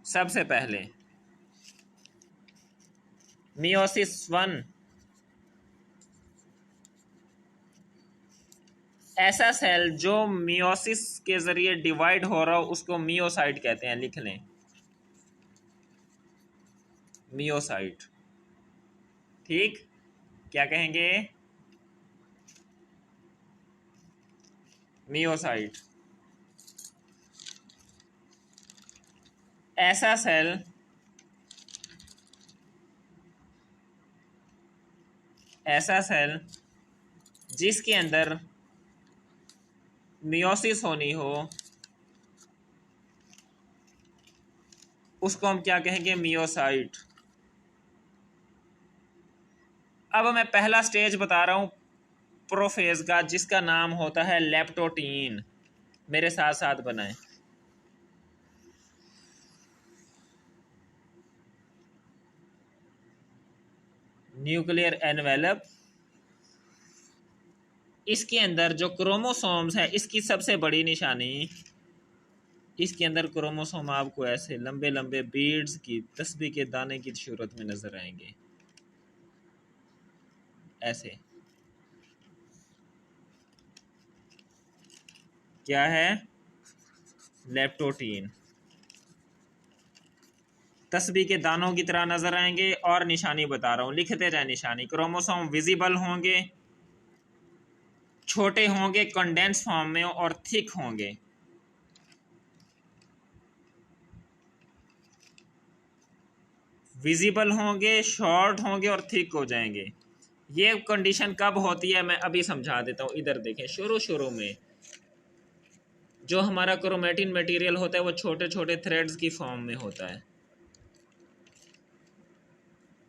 सबसे पहले मियोसिस 1 ऐसा सेल जो मियोसिस के जरिए डिवाइड हो रहा हो उसको मियोसाइट कहते हैं। लिख लें, मियोसाइट। ठीक, क्या कहेंगे? मियोसाइट। ऐसा सेल जिसके अंदर मियोसिस होनी हो उसको हम क्या कहेंगे? मियोसाइट। अब मैं पहला स्टेज बता रहा हूं प्रोफेज का, जिसका नाम होता है लेप्टोटीन। मेरे साथ साथ बनाएं। न्यूक्लियर एनवेलप, इसके अंदर जो क्रोमोसोम्स है, इसकी सबसे बड़ी निशानी, इसके अंदर क्रोमोसोम आपको ऐसे लंबे लंबे बीड्स की, तस्बीह के दाने की सूरत में नजर आएंगे, ऐसे। क्या है? लेप्टोटीन। तस्बीह के दानों की तरह नजर आएंगे। और निशानी बता रहा हूं, लिखते जाए निशानी। क्रोमोसोम विजिबल होंगे, छोटे होंगे, कंडेंस फॉर्म में और थिक होंगे। विजिबल होंगे, शॉर्ट होंगे और थिक हो जाएंगे। ये कंडीशन कब होती है मैं अभी समझा देता हूं। इधर देखें, शुरू में जो हमारा क्रोमेटिन मटेरियल होता है वो छोटे छोटे थ्रेड्स की फॉर्म में होता है।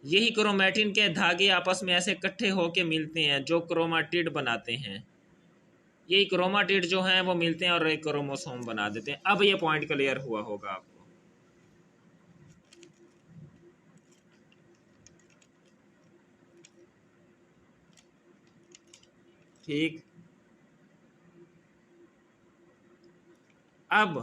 यही क्रोमेटिन के धागे आपस में ऐसे इकट्ठे होके मिलते हैं जो क्रोमाटिड बनाते हैं। यही क्रोमाटिड जो हैं वो मिलते हैं और एक क्रोमोसोम बना देते हैं। अब ये पॉइंट क्लियर हुआ होगा आपको। ठीक, अब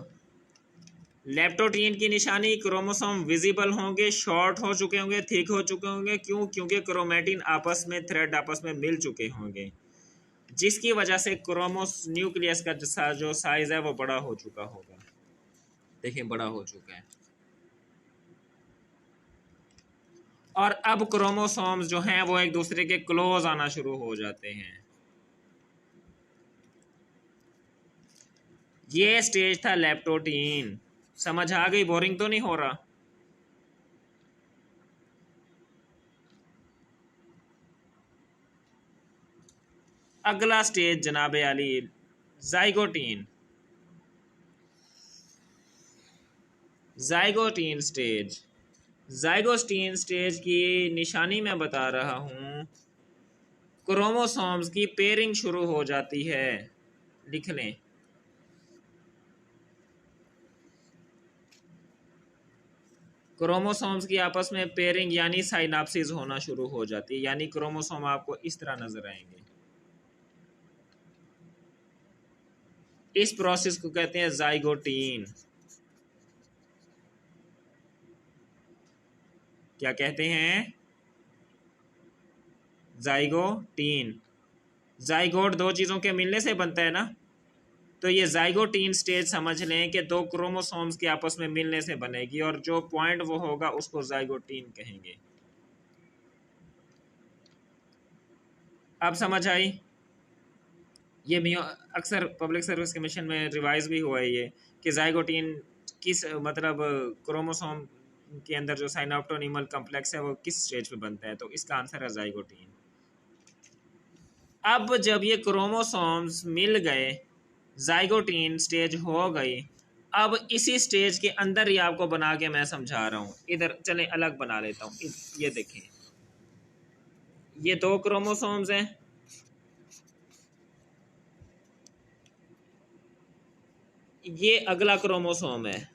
लेप्टोटीन की निशानी, क्रोमोसोम विजिबल होंगे, शॉर्ट हो चुके होंगे, थिक हो चुके होंगे। क्यों? क्योंकि क्रोमेटिन आपस में, थ्रेड आपस में मिल चुके होंगे, जिसकी वजह से क्रोमोस न्यूक्लियस का जो साइज है वो बड़ा हो चुका होगा। देखिए, बड़ा हो चुका है। और अब क्रोमोसोम्स जो हैं वो एक दूसरे के क्लोज आना शुरू हो जाते हैं। ये स्टेज था लेप्टोटीन। समझ आ गई? बोरिंग तो नहीं हो रहा? अगला स्टेज जनाबे Ali, zygotene. Zygotene stage, zygotene stage की निशानी मैं बता रहा हूं। क्रोमोसोम्स की पेयरिंग शुरू हो जाती है। लिख लें, क्रोमोसोम्स की आपस में पेयरिंग यानी साइनाप्सिस होना शुरू हो जाती है। यानी क्रोमोसोम आपको इस तरह नजर आएंगे। इस प्रोसेस को कहते हैं जाइगोटीन। क्या कहते हैं? जाइगोटीन। जाइगोट दो चीजों के मिलने से बनता है ना, तो ये जाइगोटीन स्टेज समझ लें कि दो क्रोमोसोम्स के आपस में मिलने से बनेगी, और जो पॉइंट वो होगा उसको जाइगोटीन कहेंगे। अब समझ आई? ये भी अक्सर पब्लिक सर्विस कमीशन में रिवाइज भी हुआ है ये, कि जाइगोटीन किस, मतलब क्रोमोसोम के अंदर जो साइनोप्टोनिमल कॉम्प्लेक्स है वो किस स्टेज पे बनता है, तो इसका आंसर है जाइगोटीन। अब जब ये क्रोमोसोम्स मिल गए, जाइगोटीन स्टेज हो गई, अब इसी स्टेज के अंदर ही आपको बना के मैं समझा रहा हूँ। इधर चले अलग बना लेता हूँ। ये देखें, ये दो क्रोमोसोम्स हैं, ये अगला क्रोमोसोम है।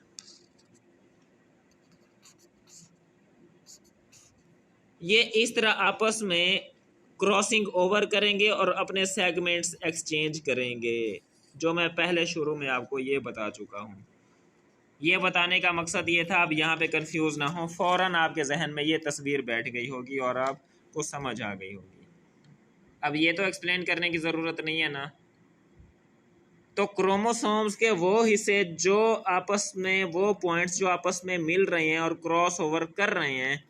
ये इस तरह आपस में क्रॉसिंग ओवर करेंगे और अपने सेगमेंट्स एक्सचेंज करेंगे, जो मैं पहले शुरू में आपको ये बता चुका हूँ। ये बताने का मकसद ये था, अब यहाँ पे कंफ्यूज ना हो, फ़ौरन आपके जहन में ये तस्वीर बैठ गई होगी और आपको समझ आ गई होगी। अब ये तो एक्सप्लेन करने की ज़रूरत नहीं है ना। तो क्रोमोसोम्स के वो हिस्से जो आपस में, वो पॉइंट्स जो आपस में मिल रहे हैं और क्रॉस ओवर कर रहे हैं,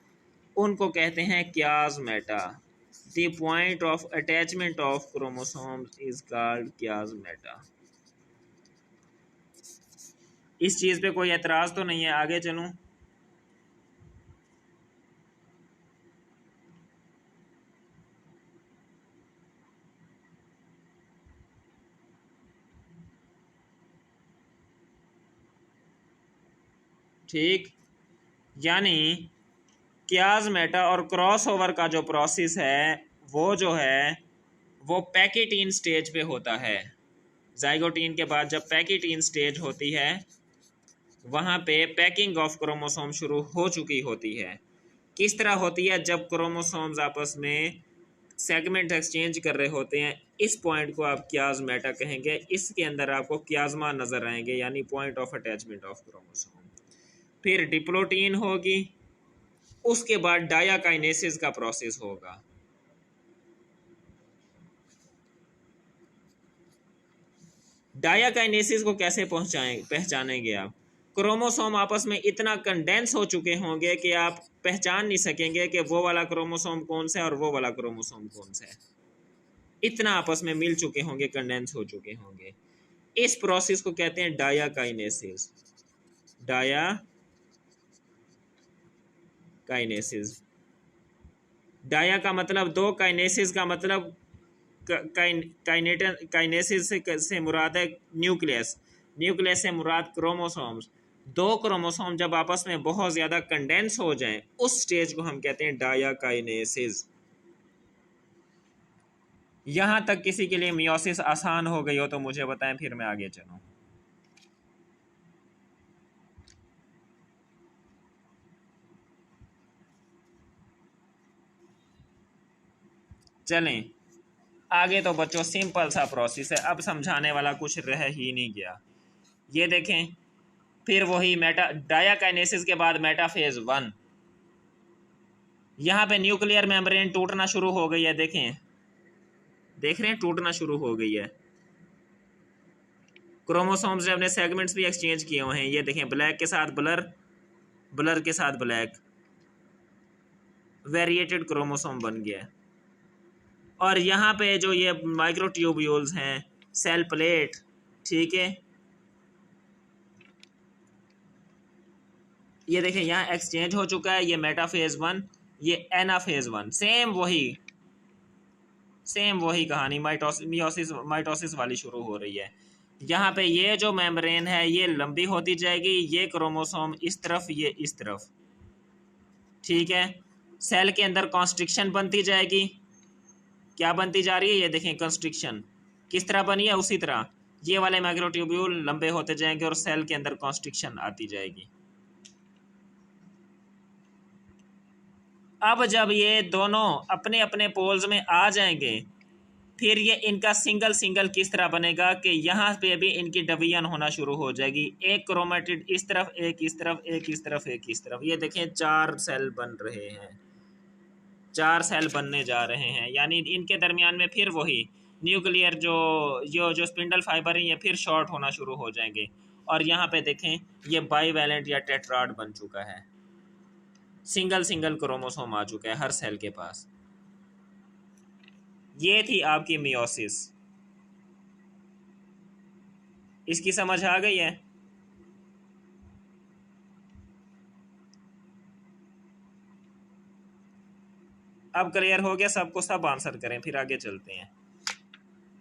उनको कहते हैं chiasmata. The point of attachment of chromosomes is called chiasmata. इस चीज़ पे कोई एतराज़ तो नहीं है? आगे चलूँ? ठीक, यानी क्याज़मेटा और क्रॉस ओवर का जो प्रोसेस है वो जो है वो पैकेटीन स्टेज पे होता है। जाइगोटीन के बाद जब पैकेटीन स्टेज होती है, वहाँ पे पैकिंग ऑफ क्रोमोसोम शुरू हो चुकी होती है। किस तरह होती है? जब क्रोमोसोम्स आपस में सेगमेंट एक्सचेंज कर रहे होते हैं, इस पॉइंट को आप क्याज़मेटा कहेंगे। इसके अंदर आपको क्याज़मा नज़र आएंगे, यानी point of attachment of chromosome. फिर डिप्लोटीन होगी, उसके बाद डायाकाइनेसिस का प्रोसेस होगा। डायाकाइनेसिस को कैसे पहचानेंगे आप? क्रोमोसोम आपस में इतना कंडेंस हो चुके होंगे कि आप पहचान नहीं सकेंगे कि वो वाला क्रोमोसोम कौन सा है और वो वाला क्रोमोसोम कौन सा है। इतना आपस में मिल चुके होंगे, कंडेंस हो चुके होंगे। इस प्रोसेस को कहते हैं डायाकाइनेसिस। डायाकाइनेसिस, डाया का मतलब दो, काइनेसिस का मतलब काइनेसिस से मुराद है न्यूक्लियस। न्यूक्लियस से मुराद क्रोमोसोम्स। दो क्रोमोसोम जब आपस में बहुत ज़्यादा कंडेंस हो जाएं, उस स्टेज को हम कहते हैं डायाकाइनेसिस। यहाँ तक किसी के लिए मियोसिस आसान हो गई हो तो मुझे बताएं, फिर मैं आगे चलूँ। चलें आगे। तो बच्चों सिंपल सा प्रोसेस है, अब समझाने वाला कुछ रह ही नहीं गया। ये देखें, फिर वही डायाकाइनेसिस के बाद मेटाफेज 1। यहाँ पे न्यूक्लियर मेम्ब्रेन टूटना शुरू हो गई है। देखें, देख रहे हैं, टूटना शुरू हो गई है। क्रोमोसोम्स ने अपने सेगमेंट्स भी एक्सचेंज किए हुए हैं। ये देखें, ब्लैक के साथ ब्लर, ब्लर के साथ ब्लैक, वेरिएटेड क्रोमोसोम बन गया है। और यहाँ पे जो ये माइक्रोट्यूब्यूल्स हैं, सेल प्लेट, ठीक है, ये देखें यहाँ एक्सचेंज हो चुका है। ये मेटाफेज 1, ये एनाफेज 1। सेम वही कहानी माइटोसिस वाली शुरू हो रही है। यहाँ पे ये जो मेम्ब्रेन है ये लंबी होती जाएगी, ये क्रोमोसोम इस तरफ, ये इस तरफ, ठीक है। सेल के अंदर कॉन्स्ट्रिक्शन बनती जाएगी। क्या बनती जा रही है? ये देखें, कंस्ट्रिक्शन किस तरह बनी है, उसी तरह ये वाले माइक्रोट्यूब्यूल लंबे होते जाएंगे और सेल के अंदर कॉन्स्ट्रिक्शन आती जाएगी। अब जब ये दोनों अपने अपने पोल्स में आ जाएंगे, फिर ये इनका सिंगल सिंगल किस तरह बनेगा कि यहाँ पे भी इनकी डिवीजन होना शुरू हो जाएगी। एक क्रोमेटिड इस तरफ, एक इस तरफ, एक इस तरफ, एक इस तरफ। ये देखें, 4 सेल बन रहे हैं, 4 सेल बनने जा रहे हैं। यानी इनके दरमियान में फिर वही न्यूक्लियर जो स्पिंडल फाइबर है, ये फिर शॉर्ट होना शुरू हो जाएंगे। और यहाँ पे देखें, ये बाईवैलेंट या टेट्राड बन चुका है। सिंगल सिंगल क्रोमोसोम आ चुका है हर सेल के पास। ये थी आपकी मियोसिस। इसकी समझ आ गई है? अब क्लियर हो गया सबको? सब आंसर करें, फिर आगे चलते हैं।